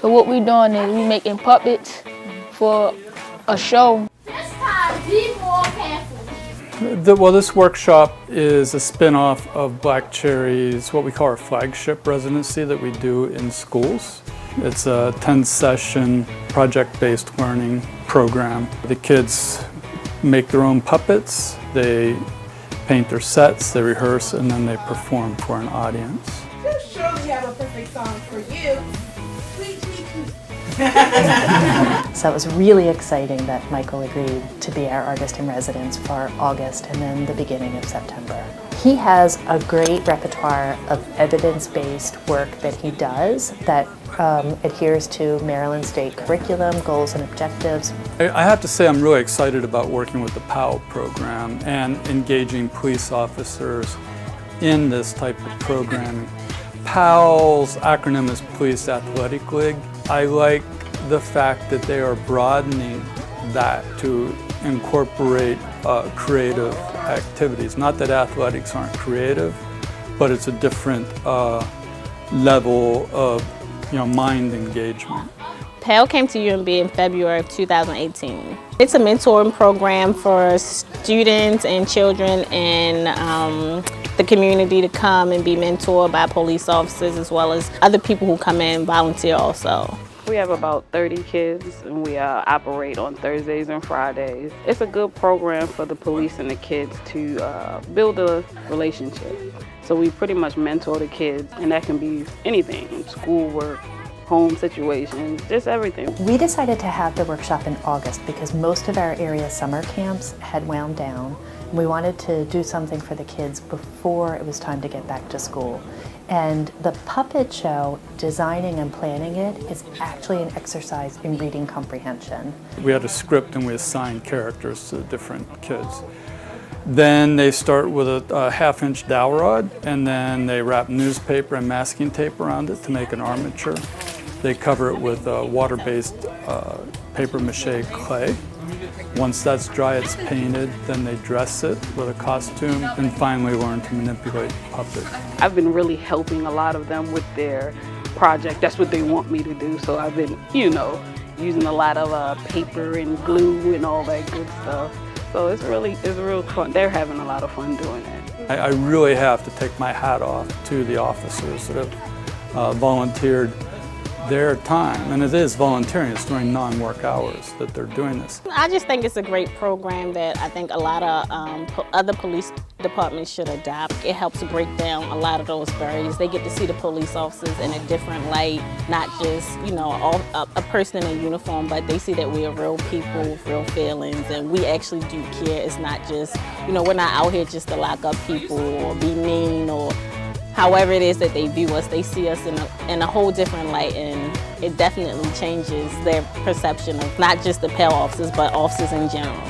So what we're doing is we making puppets for a show. This time, be more careful. Well, this workshop is a spin-off of Black Cherry's, what we call our flagship residency that we do in schools. It's a 10-session project-based learning program. The kids make their own puppets, they paint their sets, they rehearse, and then they perform for an audience. We'll surely have a perfect song for you. Sweet, sweet, sweet. So it was really exciting that Michael agreed to be our artist in residence for August and then the beginning of September. He has a great repertoire of evidence-based work that he does that adheres to Maryland State curriculum, goals and objectives. I have to say I'm really excited about working with the PAL program and engaging police officers in this type of programming. PAL's acronym is Police Athletic League. I like the fact that they are broadening that to incorporate creative activities. Not that athletics aren't creative, but it's a different level of mind engagement. PAL came to UMB in February of 2018. It's a mentoring program for students and children in the community to come and be mentored by police officers as well as other people who come in and volunteer also. We have about 30 kids and we operate on Thursdays and Fridays. It's a good program for the police and the kids to build a relationship. So we pretty much mentor the kids, and that can be anything, schoolwork, home situations, just everything. We decided to have the workshop in August because most of our area summer camps had wound down. We wanted to do something for the kids before it was time to get back to school. And the puppet show, designing and planning it, is actually an exercise in reading comprehension. We had a script and we assigned characters to the different kids. Then they start with a half-inch dowel rod, and then they wrap newspaper and masking tape around it to make an armature. They cover it with water-based papier-mâché clay. Once that's dry, it's painted, then they dress it with a costume, and finally learn to manipulate the puppet. I've been really helping a lot of them with their project. That's what they want me to do, so I've been, using a lot of paper and glue and all that good stuff. So it's real fun. They're having a lot of fun doing it. I really have to take my hat off to the officers that have volunteered their time, and it is volunteering, it's during non-work hours that they're doing this. I just think it's a great program that I think a lot of other police departments should adopt. It helps break down a lot of those barriers. They get to see the police officers in a different light, not just a person in a uniform, but they see that we are real people with real feelings, and we actually do care. It's not just, we're not out here just to lock up people or be mean or however it is that they view us. They see us in a whole different light, and it definitely changes their perception of not just the PAL officers, but officers in general.